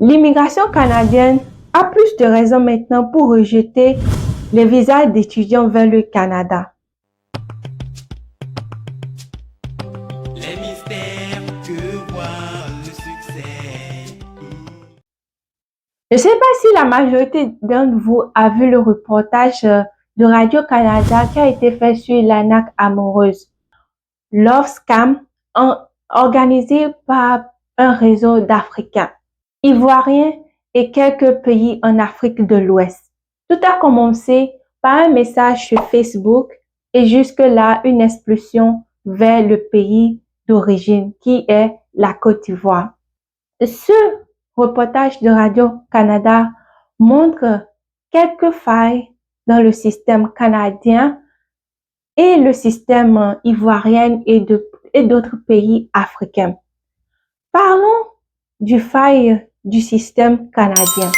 L'immigration canadienne a plus de raisons maintenant pour rejeter les visas d'étudiants vers le Canada. Les mystères que voit le succès. Je ne sais pas si la majorité d'entre vous a vu le reportage de Radio-Canada qui a été fait sur l'arnaque amoureuse, Love Scam, organisé par un réseau d'Africains, Ivoiriens et quelques pays en Afrique de l'Ouest. Tout a commencé par un message sur Facebook et jusque-là une expulsion vers le pays d'origine qui est la Côte d'Ivoire. Ce reportage de Radio-Canada montre quelques failles dans le système canadien et le système ivoirien et d'autres pays africains. Parlons du faille du système canadien.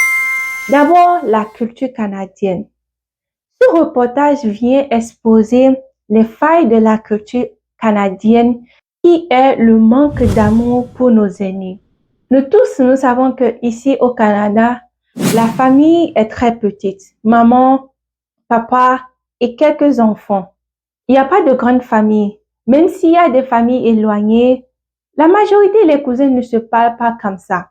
D'abord, la culture canadienne. Ce reportage vient exposer les failles de la culture canadienne qui est le manque d'amour pour nos aînés. Nous tous, nous savons que ici au Canada, la famille est très petite. Maman, papa et quelques enfants. Il n'y a pas de grande famille. Même s'il y a des familles éloignées, la majorité des cousins ne se parlent pas comme ça.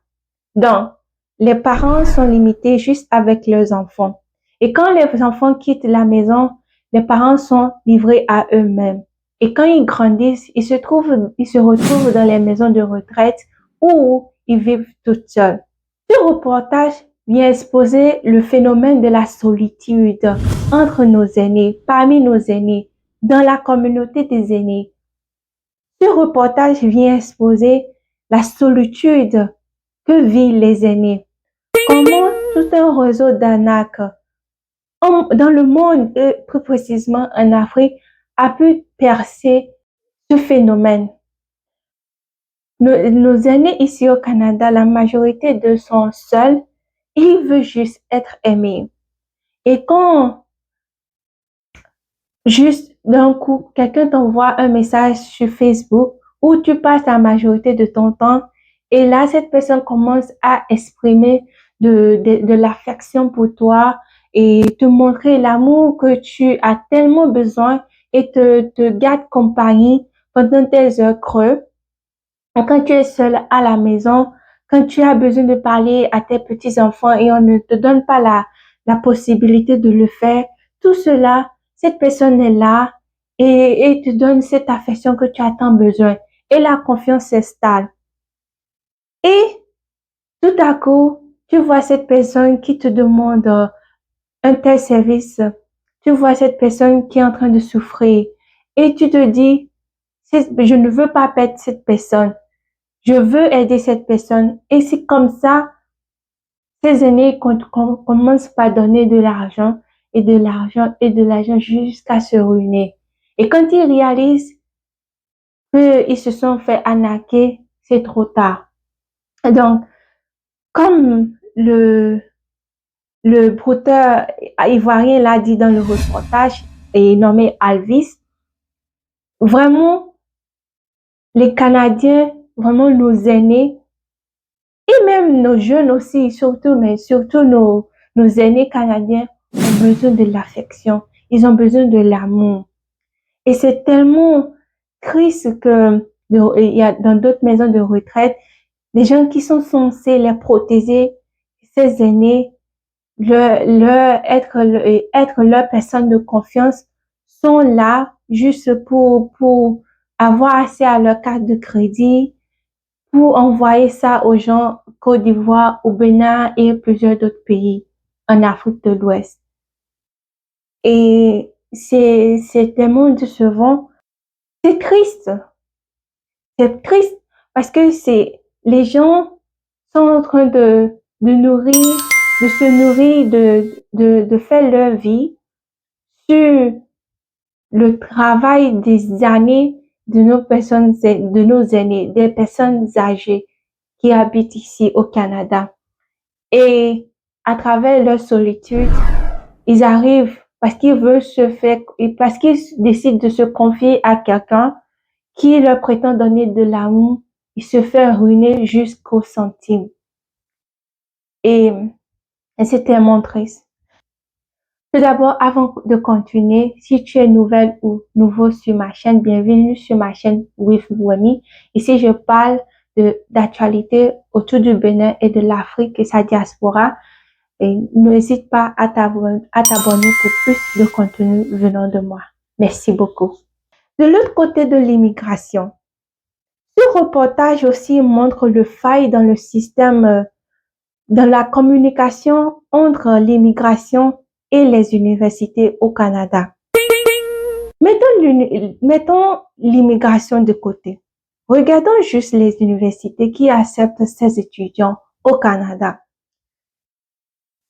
Donc, les parents sont limités juste avec leurs enfants. Et quand les enfants quittent la maison, les parents sont livrés à eux-mêmes. Et quand ils grandissent, ils se retrouvent dans les maisons de retraite où ils vivent tout seuls. Ce reportage vient exposer le phénomène de la solitude entre nos aînés, parmi nos aînés, dans la communauté des aînés. Ce reportage vient exposer la solitude que vivent les aînés. Comment tout un réseau d'arnaques dans le monde et plus précisément en Afrique a pu percer ce phénomène. Nos aînés ici au Canada, la majorité d'eux sont seuls. Ils veulent juste être aimés. Et quand juste d'un coup, quelqu'un t'envoie un message sur Facebook où tu passes la majorité de ton temps et là, cette personne commence à exprimer de l'affection pour toi et te montrer l'amour que tu as tellement besoin et te garde compagnie pendant tes heures creux. Quand tu es seul à la maison, quand tu as besoin de parler à tes petits-enfants et on ne te donne pas la possibilité de le faire, tout cela, cette personne est là et te donne cette affection que tu as tant besoin. Et la confiance s'installe. Et tout à coup, tu vois cette personne qui te demande un tel service. Tu vois cette personne qui est en train de souffrir. Et tu te dis, je ne veux pas perdre cette personne. Je veux aider cette personne. Et c'est comme ça, ces aînés commencent par donner de l'argent et de l'argent et de l'argent jusqu'à se ruiner. Et quand ils réalisent qu'ils se sont fait arnaquer, c'est trop tard. Donc, comme le brouteur ivoirien l'a dit dans le reportage, et nommé Alvis, vraiment, les Canadiens, vraiment nos aînés, et même nos jeunes aussi, surtout, mais surtout nos aînés canadiens ont besoin de l'affection. Ils ont besoin de l'amour. Et c'est tellement triste que il y a dans d'autres maisons de retraite, les gens qui sont censés les protéger, ces aînés, être leur personne de confiance, sont là juste pour avoir accès à leur carte de crédit, pour envoyer ça aux gens Côte d'Ivoire, au Bénin et plusieurs d'autres pays en Afrique de l'Ouest. Et c'est tellement décevant. C'est triste. C'est triste parce que les gens sont en train de se nourrir, de faire leur vie sur le travail des années de nos aînés, des personnes âgées qui habitent ici au Canada. Et à travers leur solitude, ils arrivent parce parce qu'ils décident de se confier à quelqu'un qui leur prétend donner de l'amour, ils se font ruiner jusqu'au centime. et c'est tellement triste. Tout d'abord, avant de continuer, si tu es nouvelle ou nouveau sur ma chaîne, bienvenue sur ma chaîne With Wemi. Ici, je parle d'actualité autour du Bénin et de l'Afrique et sa diaspora. Et n'hésite pas à t'abonner pour plus de contenu venant de moi. Merci beaucoup. De l'autre côté de l'immigration, ce reportage aussi montre le faille dans le système, dans la communication entre l'immigration et les universités au Canada. Mettons l'immigration de côté. Regardons juste les universités qui acceptent ces étudiants au Canada.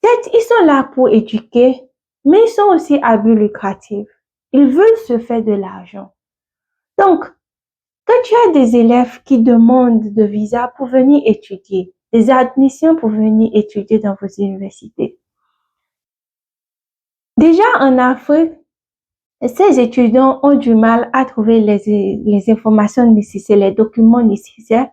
Certes, ils sont là pour éduquer, mais ils sont aussi à but lucratif. Ils veulent se faire de l'argent. Donc, quand tu as des élèves qui demandent de visa pour venir étudier, des admissions pour venir étudier dans vos universités, déjà en Afrique, ces étudiants ont du mal à trouver les informations nécessaires, les documents nécessaires.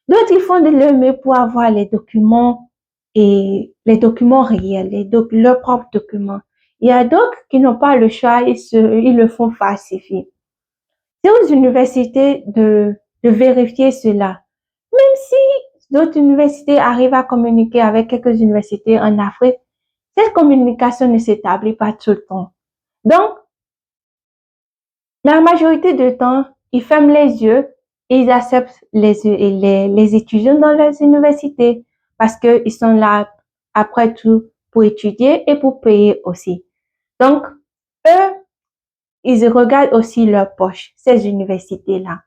D'autres, ils font de leur mieux pour avoir les documents et les documents réels, leurs propres documents. Il y a d'autres qui n'ont pas le choix, ils le font falsifier. C'est aux universités de vérifier cela. Même si d'autres universités arrivent à communiquer avec quelques universités en Afrique, cette communication ne s'établit pas tout le temps. Donc, la majorité du temps, ils ferment les yeux et ils acceptent les étudiants dans les universités parce qu'ils sont là, après tout, pour étudier et pour payer aussi. Donc, eux, ils regardent aussi leur poche, ces universités-là.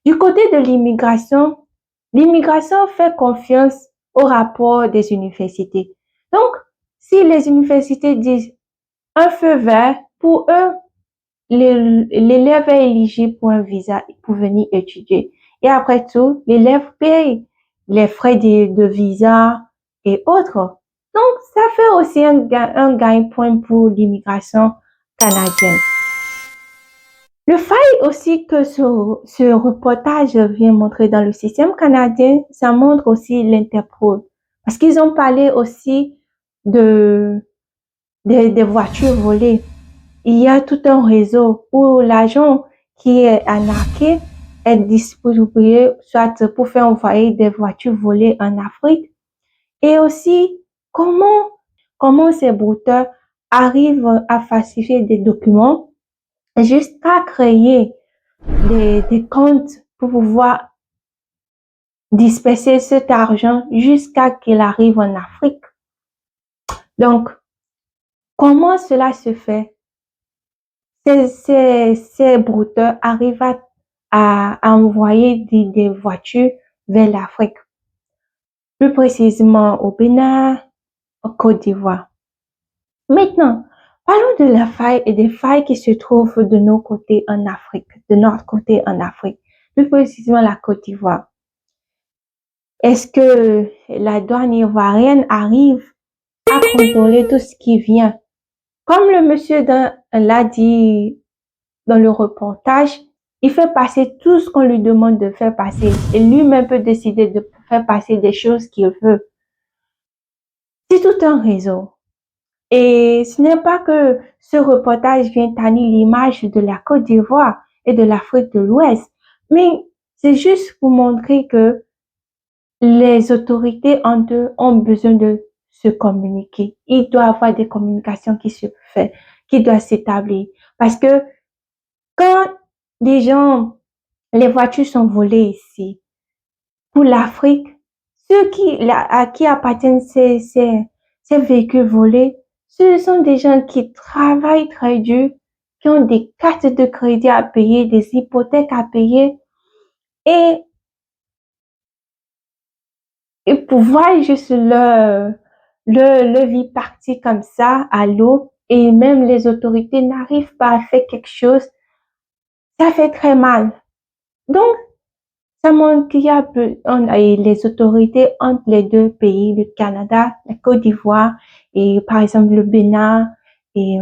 Du côté de l'immigration fait confiance au rapport des universités. Donc, si les universités disent un feu vert, pour eux, l'élève est éligible pour un visa pour venir étudier. Et après tout, l'élève paye les frais de visa et autres. Donc, ça fait aussi un gain-point pour l'immigration canadienne. Le faille aussi que ce reportage vient montrer dans le système canadien, ça montre aussi l'Interpol. Parce qu'ils ont parlé aussi des voitures volées. Il y a tout un réseau où l'argent qui est arnaqué est distribué soit pour faire envoyer des voitures volées en Afrique et aussi comment ces brouteurs arrivent à falsifier des documents jusqu'à créer des comptes pour pouvoir disperser cet argent jusqu'à qu'il arrive en Afrique. Donc, comment cela se fait? Ces brouteurs arrivent à envoyer des voitures vers l'Afrique, plus précisément au Bénin, en Côte d'Ivoire. Maintenant, parlons de la faille et des failles qui se trouvent de nos côtés en Afrique, de notre côté en Afrique, plus précisément la Côte d'Ivoire. Est-ce que la douane ivoirienne arrive à contrôler tout ce qui vient? Comme le monsieur l'a dit dans le reportage, il fait passer tout ce qu'on lui demande de faire passer et lui-même peut décider de faire passer des choses qu'il veut. C'est tout un réseau. Et ce n'est pas que ce reportage vient tannir l'image de la Côte d'Ivoire et de l'Afrique de l'Ouest, mais c'est juste pour montrer que les autorités entre eux ont besoin de se communiquer. Il doit y avoir des communications qui doivent s'établir. Parce que quand les voitures sont volées ici, pour l'Afrique, à qui appartiennent ces véhicules volés, ce sont des gens qui travaillent très dur, qui ont des cartes de crédit à payer, des hypothèques à payer, et pour voir juste leur vie partir comme ça à l'eau, et même les autorités n'arrivent pas à faire quelque chose, ça fait très mal. Donc, ça montre qu'il y a les autorités entre les deux pays, le Canada, la Côte d'Ivoire et par exemple le Bénin et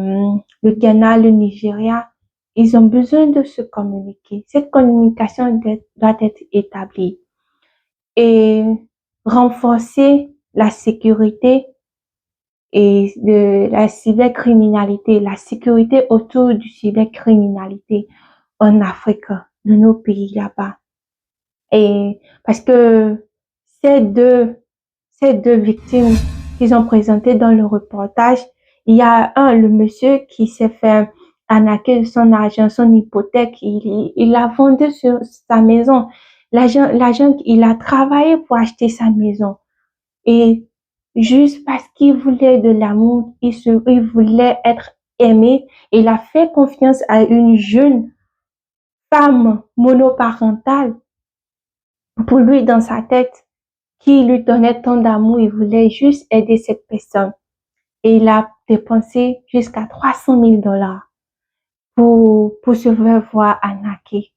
le Ghana, le Nigeria, ils ont besoin de se communiquer. Cette communication doit être établie et renforcer la sécurité et de la cybercriminalité, la sécurité autour du cybercriminalité en Afrique, dans nos pays là-bas. Et parce que ces deux, ces deux victimes qu'ils ont présentées dans le reportage, il y a le monsieur qui s'est fait arnaquer son argent, son hypothèque, il a vendu sur sa maison. L'argent, il a travaillé pour acheter sa maison. Et juste parce qu'il voulait de l'amour, il voulait être aimé, il a fait confiance à une jeune femme monoparentale pour lui dans sa tête, qui lui donnait tant d'amour, il voulait juste aider cette personne. Et il a dépensé jusqu'à 300 000 dollars pour se faire voir arnaquer.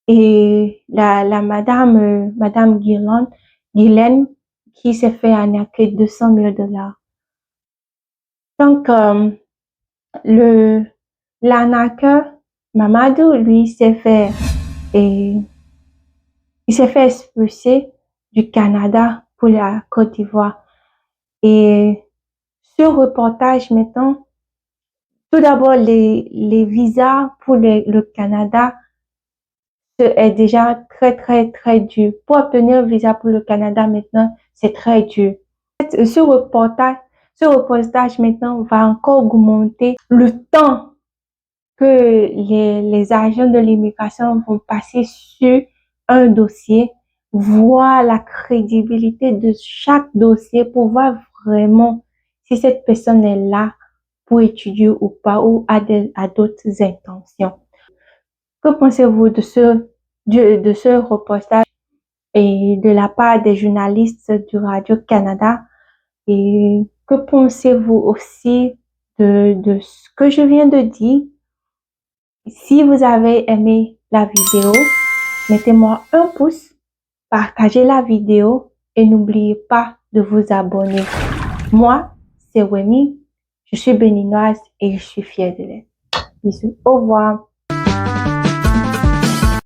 Et la madame Guylaine, qui s'est fait arnaquer 200 000 dollars. Donc, l'arnaqueur, Mamadou, lui, il s'est fait expulser du Canada pour la Côte d'Ivoire. Et ce reportage maintenant, tout d'abord, les visas pour le Canada est déjà très, très, très dur. Pour obtenir un visa pour le Canada maintenant, c'est très dur. Ce reportage maintenant va encore augmenter le temps que les agents de l'immigration vont passer sur un dossier, voir la crédibilité de chaque dossier pour voir vraiment si cette personne est là pour étudier ou pas, ou a d'autres intentions. Que pensez-vous de ce reportage et de la part des journalistes du Radio-Canada? Et que pensez-vous aussi de ce que je viens de dire? Si vous avez aimé la vidéo, mettez-moi un pouce, partagez la vidéo et n'oubliez pas de vous abonner. Moi, c'est Wemi, je suis béninoise et je suis fière de l'être. Bisous, au revoir.